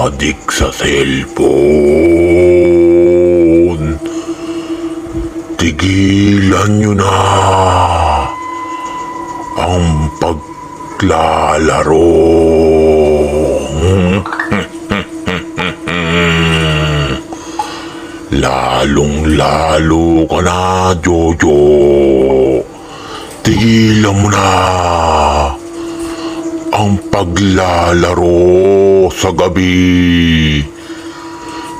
adik sa cellphone. Tigilan nyo na ang paglalaro. Lalong-lalo ka na, Jojo. Tigilan mo na ang paglalaro sa gabi.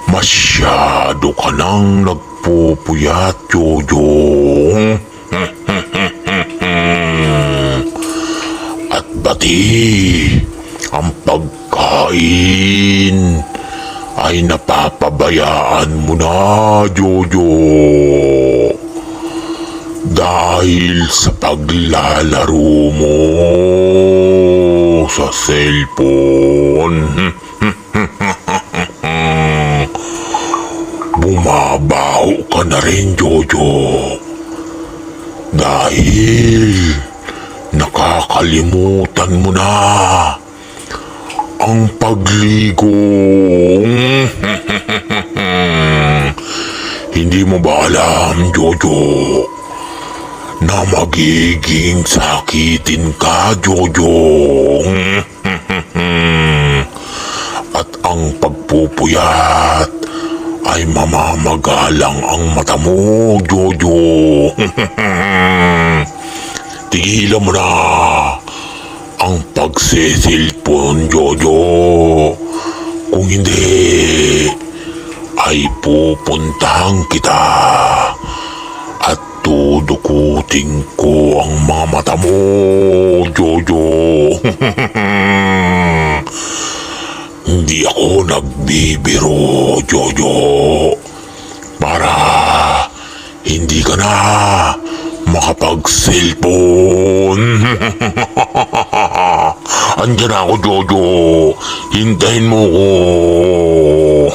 Masyado ka nang nagpupuyat, Jojo. At pati ang pagkain ay napapabayaan mo na, Jojo. Dahil sa paglalaro mo sa cellphone. Bumabaho ka na rin, Jojo. Dahil nakakalimutan mo na ang pagligo. Hindi mo ba alam, Jojo, na magiging sakitin ka, Jojo? At ang pagpupuyat ay mamamagalang ang mata mo, Jojo. Tigilan mo na ang pagsisilpon, Jojo. Kung hindi, ay pupuntahan kita at tudukutin ko ang mga mata mo, Jojo. Hindi ako nagbibiro, Jojo. Para hindi ka na makapag-cellphone. Andiyan ako, Jojo. Hintayin mo ko.